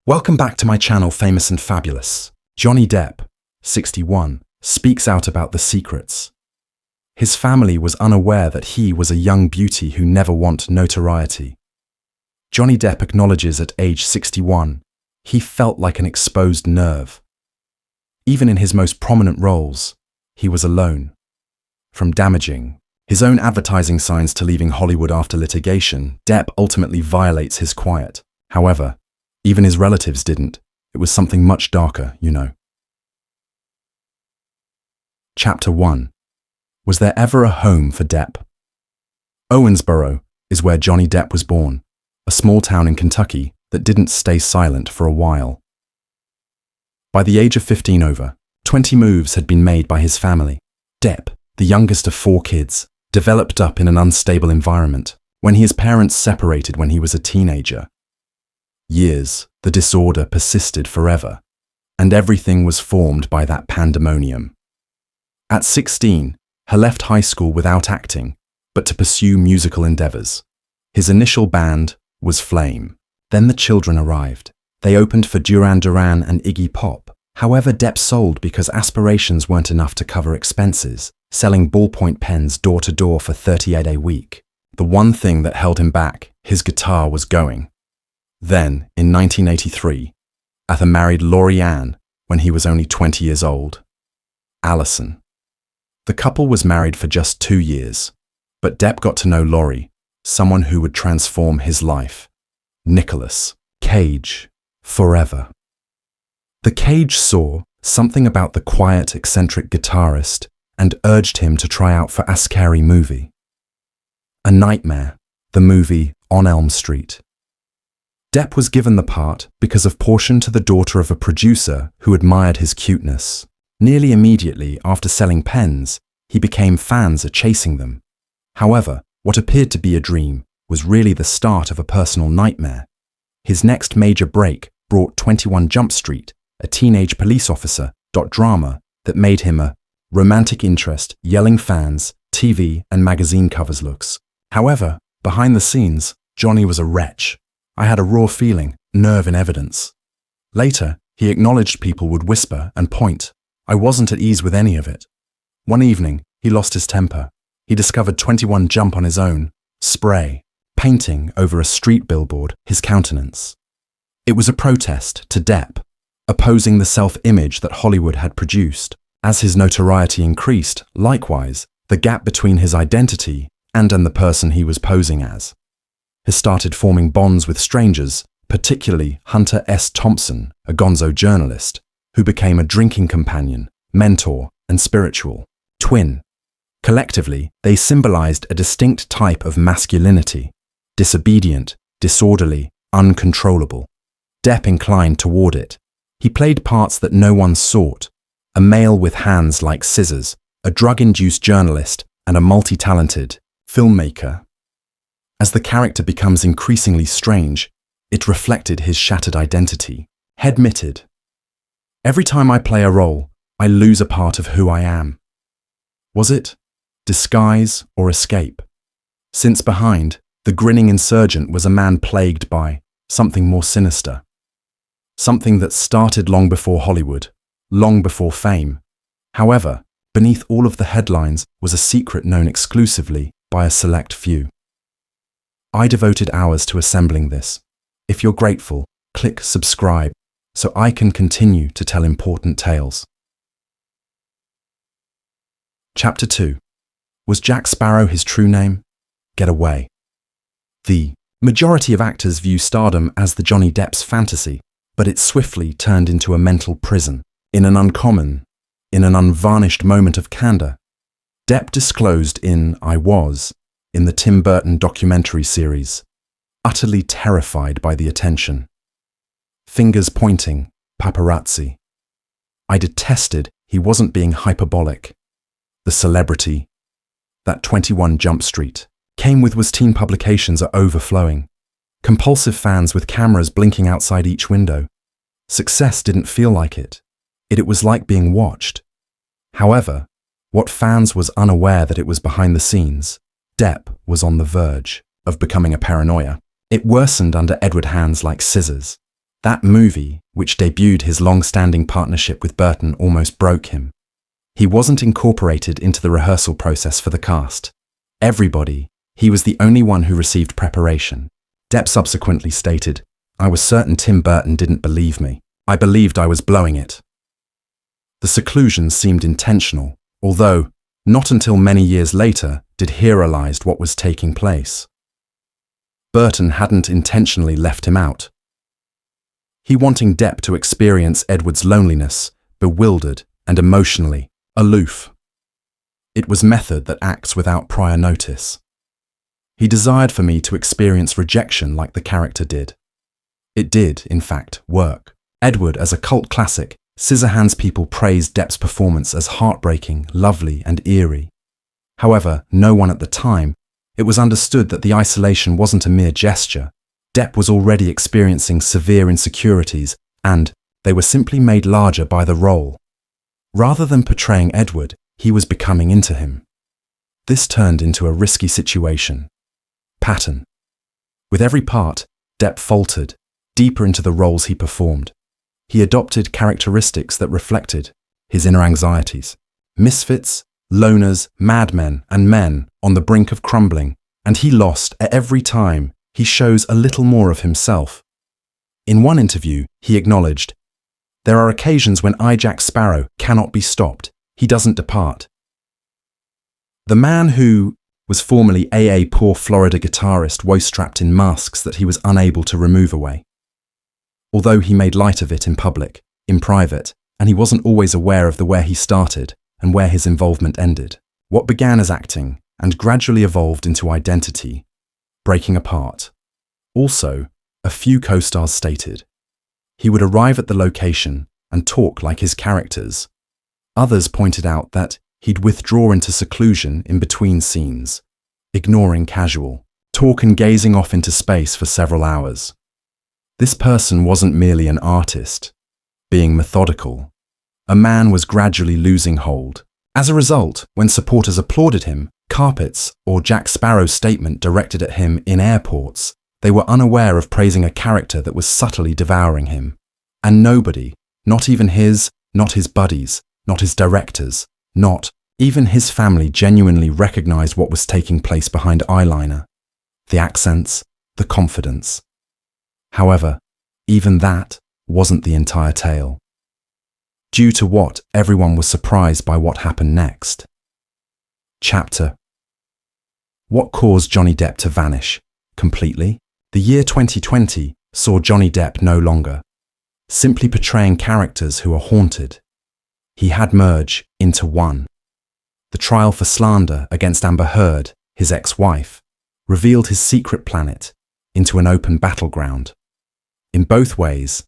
Welcome back to my channel, Famous and Fabulous. Johnny Depp, 61, speaks out about the secrets. His family was unaware that he was a young beauty who never wanted notoriety. Johnny Depp acknowledges at age 61, he felt like an exposed nerve. Even in his most prominent roles, he was alone. From damaging his own advertising signs to leaving Hollywood after litigation, Depp ultimately violates his quiet. However, even his relatives didn't. It was something much darker, you know. Chapter 1. Was there ever a home for Depp? Owensboro is where Johnny Depp was born, a small town in Kentucky that didn't stay silent for a while. By the age of 15, over 20 moves had been made by his family. Depp, the youngest of 4 kids, developed up in an unstable environment when his parents separated when he was a teenager. Years, the disorder persisted forever, and everything was formed by that pandemonium. At 16, he left high school without acting, but to pursue musical endeavors. His initial band was Flame. Then the children arrived. They opened for Duran Duran and Iggy Pop. However, Depp sold because aspirations weren't enough to cover expenses, selling ballpoint pens door to door for $38 a week. The one thing that held him back, his guitar, was going. Then, in 1983, Arthur married Laurie Ann when he was only 20 years old. Allison. The couple was married for just 2 years, but Depp got to know Laurie, someone who would transform his life. Nicolas Cage, forever. The Cage saw something about the quiet, eccentric guitarist and urged him to try out for a scary movie. A Nightmare, the movie On Elm Street. Depp was given the part because of portion to the daughter of a producer who admired his cuteness. Nearly immediately after selling pens, he became fans of chasing them. However, what appeared to be a dream was really the start of a personal nightmare. His next major break brought 21 Jump Street, a teenage police officer, drama that made him a romantic interest, yelling fans, TV and magazine covers looks. However, behind the scenes, Johnny was a wretch. I had a raw feeling, nerve in evidence. Later, he acknowledged people would whisper and point. I wasn't at ease with any of it. One evening, he lost his temper. He discovered 21 Jump on his own, spray, painting over a street billboard his countenance. It was a protest to Depp, opposing the self-image that Hollywood had produced. As his notoriety increased, likewise, the gap between his identity and the person he was posing as. He started forming bonds with strangers, particularly Hunter S. Thompson, a gonzo journalist, who became a drinking companion, mentor, and spiritual twin. Collectively, they symbolized a distinct type of masculinity, disobedient, disorderly, uncontrollable. Depp inclined toward it. He played parts that no one sought, a male with hands like scissors, a drug-induced journalist, and a multi-talented filmmaker. As the character becomes increasingly strange, it reflected his shattered identity. He admitted, "Every time I play a role, I lose a part of who I am." Was it disguise or escape? Since behind, the grinning insurgent was a man plagued by something more sinister. Something that started long before Hollywood, long before fame. However, beneath all of the headlines was a secret known exclusively by a select few. I devoted hours to assembling this. If you're grateful, click subscribe so I can continue to tell important tales. Chapter 2. Was Jack Sparrow his true name? Get away. The majority of actors view stardom as the Johnny Depp's fantasy, but it swiftly turned into a mental prison. In an unvarnished moment of candor, Depp disclosed I Was, in the Tim Burton documentary series, utterly terrified by the attention. Fingers pointing, paparazzi. I detested he wasn't being hyperbolic. The celebrity that 21 Jump Street came with was teen publications are overflowing. Compulsive fans with cameras blinking outside each window. Success didn't feel like it. It was like being watched. However, what fans was unaware that it was behind the scenes, Depp was on the verge of becoming a paranoia. It worsened under Edward hands like scissors. That movie, which debuted his long-standing partnership with Burton, almost broke him. He wasn't incorporated into the rehearsal process for the cast. He was the only one who received preparation. Depp subsequently stated, "I was certain Tim Burton didn't believe me. I believed I was blowing it." The seclusion seemed intentional, although not until many years later did he realize what was taking place. Burton hadn't intentionally left him out. He wanting Depp to experience Edward's loneliness, bewildered and emotionally aloof. It was method that acts without prior notice. He desired for me to experience rejection like the character did. It did, in fact, work. Edward, as a cult classic, Scissorhands people praised Depp's performance as heartbreaking, lovely and eerie. However, no one at the time, it was understood that the isolation wasn't a mere gesture. Depp was already experiencing severe insecurities, and they were simply made larger by the role. Rather than portraying Edward, he was becoming into him. This turned into a risky situation. Pattern. With every part, Depp faltered deeper into the roles he performed. He adopted characteristics that reflected his inner anxieties. Misfits, loners, madmen, and men on the brink of crumbling, and he lost at every time he shows a little more of himself. In one interview, he acknowledged, "There are occasions when Jack Sparrow cannot be stopped. He doesn't depart." The man who was formerly a poor Florida guitarist woe-strapped in masks that he was unable to remove away. Although he made light of it in public, in private, and he wasn't always aware of where he started and where his involvement ended. What began as acting and gradually evolved into identity, breaking apart. Also, a few co-stars stated, he would arrive at the location and talk like his characters. Others pointed out that he'd withdraw into seclusion in between scenes, ignoring casual talk and gazing off into space for several hours. This person wasn't merely an artist, being methodical. A man was gradually losing hold. As a result, when supporters applauded him, carpets or Jack Sparrow's statement directed at him in airports, they were unaware of praising a character that was subtly devouring him. And nobody, not even not his buddies, not his directors, not even his family genuinely recognized what was taking place behind eyeliner. The accents, the confidence. However, even that wasn't the entire tale. Due to what, everyone was surprised by what happened next. Chapter. What caused Johnny Depp to vanish completely? The year 2020 saw Johnny Depp no longer simply portraying characters who are haunted. He had merged into one. The trial for slander against Amber Heard, his ex-wife, revealed his secret planet into an open battleground. In both ways,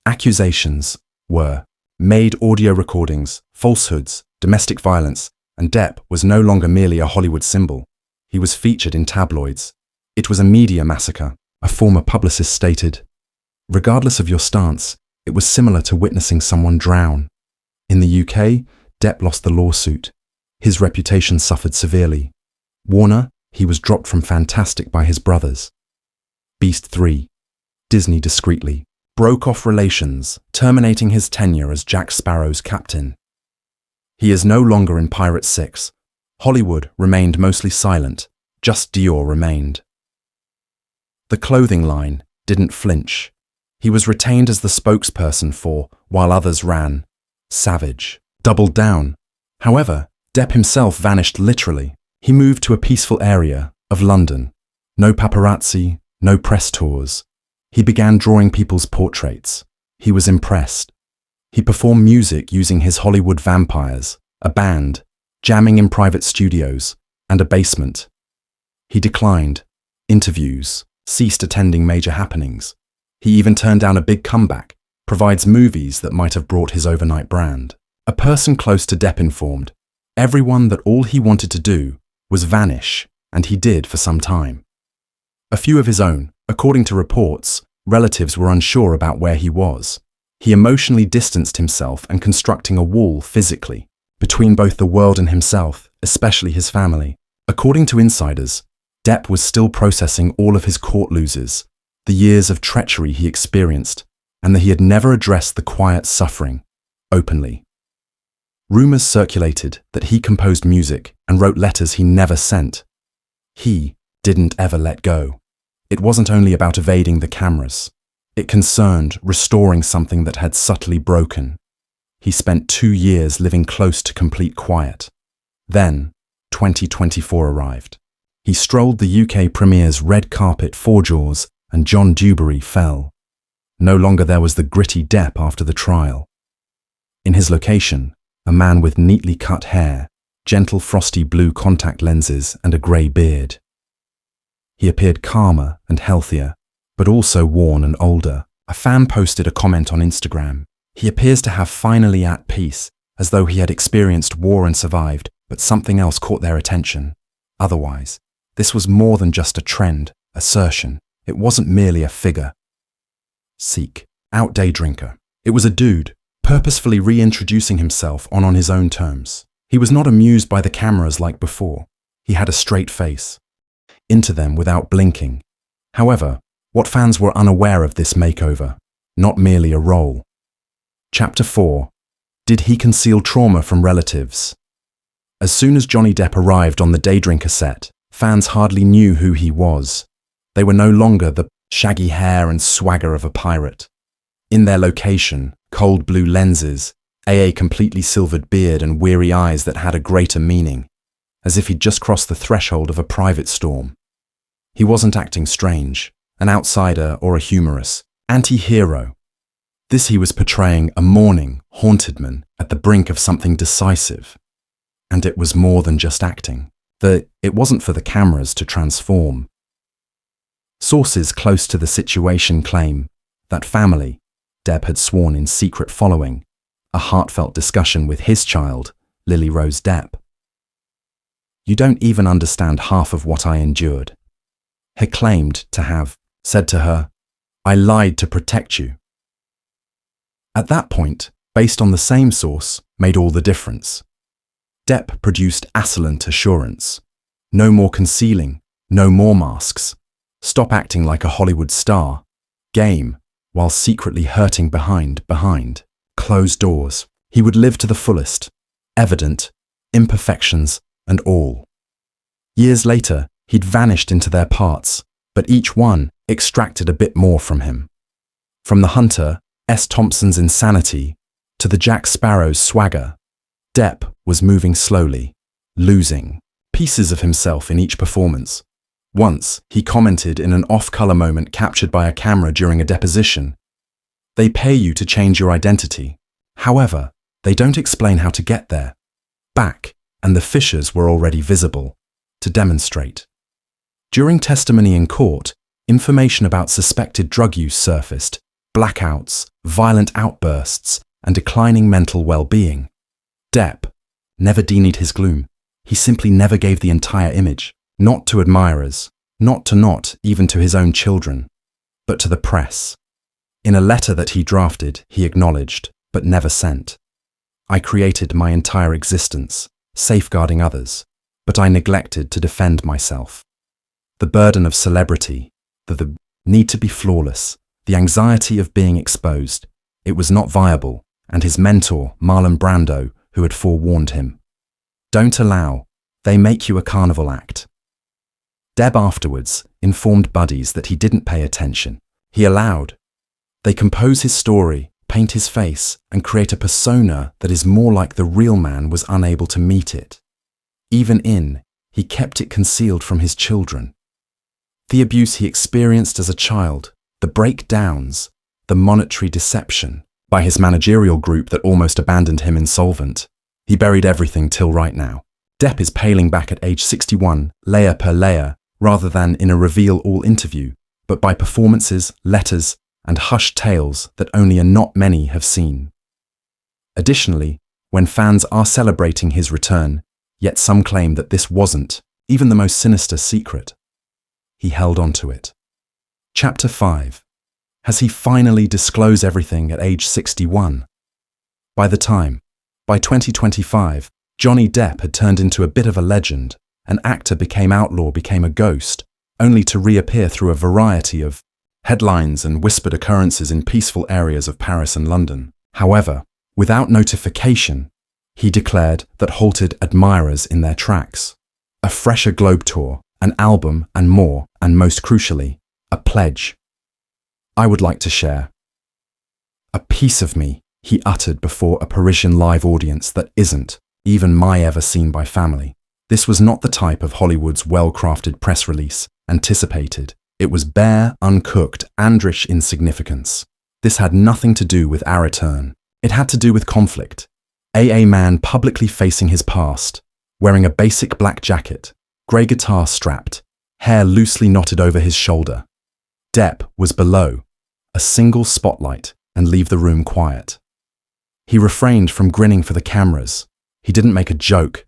accusations were made, audio recordings, falsehoods, domestic violence, and Depp was no longer merely a Hollywood symbol. He was featured in tabloids. It was a media massacre, a former publicist stated. Regardless of your stance, it was similar to witnessing someone drown. In the UK, Depp lost the lawsuit. His reputation suffered severely. Warner, he was dropped from Fantastic by his brothers. Beast 3. Disney discreetly broke off relations, terminating his tenure as Jack Sparrow's captain. He is no longer in Pirate 6. Hollywood remained mostly silent, just Dior remained. The clothing line didn't flinch. He was retained as the spokesperson for, while others ran, savage, doubled down. However, Depp himself vanished literally. He moved to a peaceful area of London. No paparazzi, no press tours. He began drawing people's portraits. He was impressed. He performed music using his Hollywood vampires, a band, jamming in private studios, and a basement. He declined interviews, ceased attending major happenings. He even turned down a big comeback, provides movies that might have brought his overnight brand. A person close to Depp informed everyone that all he wanted to do was vanish, and he did for some time. A few of his own, according to reports, relatives were unsure about where he was. He emotionally distanced himself and constructing a wall physically between both the world and himself, especially his family. According to insiders, Depp was still processing all of his court losses, the years of treachery he experienced, and that he had never addressed the quiet suffering openly. Rumors circulated that he composed music and wrote letters he never sent. He didn't ever let go. It wasn't only about evading the cameras. It concerned restoring something that had subtly broken. He spent 2 years living close to complete quiet. Then, 2024 arrived. He strolled the UK premiere's red carpet 4Jaws, and John Dewberry fell. No longer there was the gritty Depp after the trial. In his location, a man with neatly cut hair, gentle frosty blue contact lenses and a grey beard. He appeared calmer and healthier, but also worn and older. A fan posted a comment on Instagram. He appears to have finally at peace, as though he had experienced war and survived, but something else caught their attention. Otherwise, this was more than just a trend, assertion. It wasn't merely a figure. Seek, out day drinker. It was a dude, purposefully reintroducing himself on his own terms. He was not amused by the cameras like before. He had a straight face. Into them without blinking. However, what fans were unaware of this makeover, not merely a role. Chapter 4. Did he conceal trauma from relatives? As soon as Johnny Depp arrived on the Daydrinker set, fans hardly knew who he was. They were no longer the shaggy hair and swagger of a pirate. In their location, cold blue lenses, a completely silvered beard and weary eyes that had a greater meaning, as if he'd just crossed the threshold of a private storm. He wasn't acting strange, an outsider or a humorous, anti-hero. This he was portraying a mourning, haunted man at the brink of something decisive. And it was more than just acting. It wasn't for the cameras to transform. Sources close to the situation claim that family, Depp had sworn in secret following a heartfelt discussion with his child, Lily Rose Depp. "You don't even understand half of what I endured." He claimed to have said to her, "I lied to protect you." At that point, based on the same source, made all the difference. Depp produced assailant assurance. No more concealing, no more masks. Stop acting like a Hollywood star. Game, while secretly hurting behind closed doors. He would live to the fullest, evident, imperfections and all. Years later, he'd vanished into their parts, but each one extracted a bit more from him. From the Hunter, S. Thompson's insanity, to the Jack Sparrow's swagger, Depp was moving slowly, losing pieces of himself in each performance. Once, he commented in an off-color moment captured by a camera during a deposition, "They pay you to change your identity. However, they don't explain how to get there." Back, and the fissures were already visible, to demonstrate. During testimony in court, information about suspected drug use surfaced, blackouts, violent outbursts, and declining mental well-being. Depp never denied his gloom. He simply never gave the entire image, not to admirers, not even to his own children, but to the press. In a letter that he drafted, he acknowledged, but never sent, "I created my entire existence, safeguarding others, but I neglected to defend myself. The burden of celebrity, the need to be flawless, the anxiety of being exposed, it was not viable," and his mentor, Marlon Brando, who had forewarned him, "Don't allow, they make you a carnival act." Depp afterwards informed buddies that he didn't pay attention. He allowed. They compose his story, paint his face, and create a persona that is more like the real man was unable to meet it. He kept it concealed from his children. The abuse he experienced as a child, the breakdowns, the monetary deception by his managerial group that almost abandoned him insolvent. He buried everything till right now. Depp is paling back at age 61, layer per layer, rather than in a reveal-all interview, but by performances, letters, and hushed tales that only a not many have seen. Additionally, when fans are celebrating his return, yet some claim that this wasn't even the most sinister secret, he held on to it. Chapter 5. Has he finally disclosed everything at age 61? By 2025, Johnny Depp had turned into a bit of a legend. An actor became outlaw, became a ghost, only to reappear through a variety of headlines and whispered occurrences in peaceful areas of Paris and London. However, without notification, he declared that halted admirers in their tracks. A fresher globe tour, an album, and more, and most crucially, a pledge. I would like to share. A piece of me, he uttered before a Parisian live audience that isn't even my ever seen by family. This was not the type of Hollywood's well-crafted press release anticipated. It was bare, uncooked, and rich insignificance. This had nothing to do with our return. It had to do with conflict. A man publicly facing his past, wearing a basic black jacket, grey guitar strapped, hair loosely knotted over his shoulder. Depp was below, a single spotlight, and leave the room quiet. He refrained from grinning for the cameras. He didn't make a joke.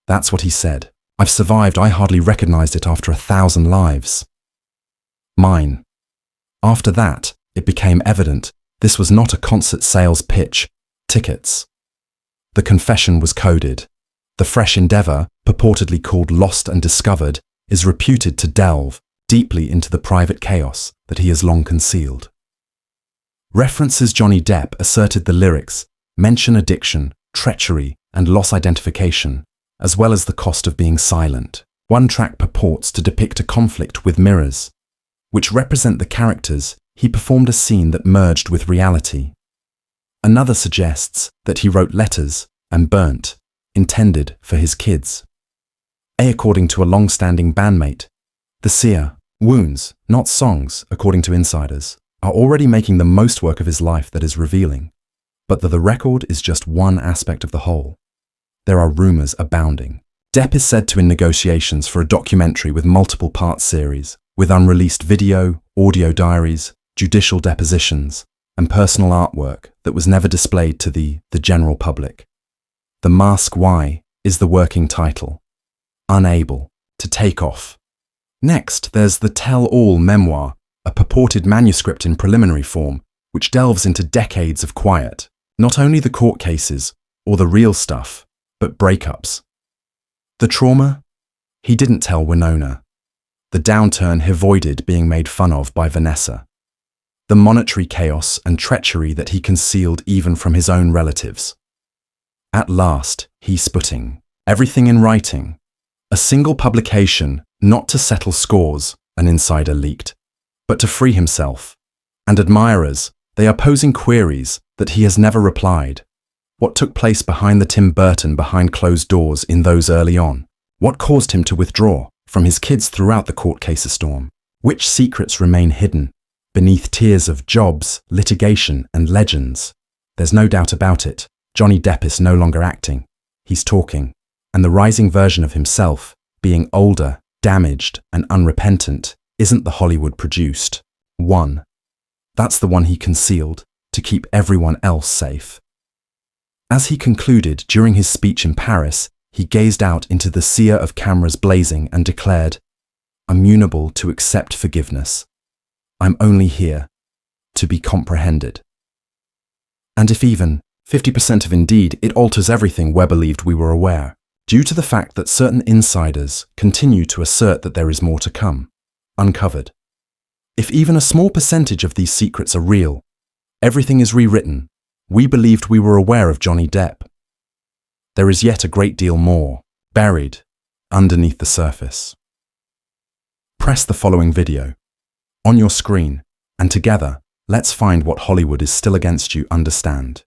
That's what he said. I've survived. I hardly recognized it after 1,000 lives. Mine. After that, it became evident this was not a concert sales pitch. Tickets. The confession was coded. The fresh endeavor, purportedly called Lost and Discovered, is reputed to delve deeply into the private chaos that he has long concealed. References Johnny Depp asserted the lyrics mention addiction, treachery, and loss identification, as well as the cost of being silent. One track purports to depict a conflict with mirrors, which represent the characters. He performed a scene that merged with reality. Another suggests that he wrote letters and burnt, intended for his kids. According to a long-standing bandmate, the seer, wounds, not songs, according to insiders, are already making the most work of his life that is revealing. But the record is just one aspect of the whole. There are rumors abounding. Depp is said to in negotiations for a documentary with multiple part series, with unreleased video, audio diaries, judicial depositions, and personal artwork that was never displayed to the general public. The Mask Why is the working title. Unable to take off. Next, there's the Tell-All memoir, a purported manuscript in preliminary form, which delves into decades of quiet, not only the court cases or the real stuff, but breakups. The trauma? He didn't tell Winona. The downturn he avoided being made fun of by Vanessa. The monetary chaos and treachery that he concealed even from his own relatives. At last, he's putting everything in writing. A single publication, not to settle scores, an insider leaked, but to free himself. And admirers, they are posing queries that he has never replied. What took place behind the Tim Burton behind closed doors in those early on? What caused him to withdraw from his kids throughout the court case storm? Which secrets remain hidden beneath tiers of jobs, litigation, and legends? There's no doubt about it. Johnny Depp is no longer acting. He's talking. And the rising version of himself, being older, damaged, and unrepentant, isn't the Hollywood-produced one. That's the one he concealed to keep everyone else safe. As he concluded during his speech in Paris, he gazed out into the sea of cameras blazing and declared, "I'm unable to accept forgiveness. I'm only here to be comprehended." And if even 50% of indeed, it alters everything we believed we were aware, due to the fact that certain insiders continue to assert that there is more to come, uncovered. If even a small percentage of these secrets are real, everything is rewritten. We believed we were aware of Johnny Depp. There is yet a great deal more, buried underneath the surface. Press the following video on your screen, and together, let's find what Hollywood is still against you understand.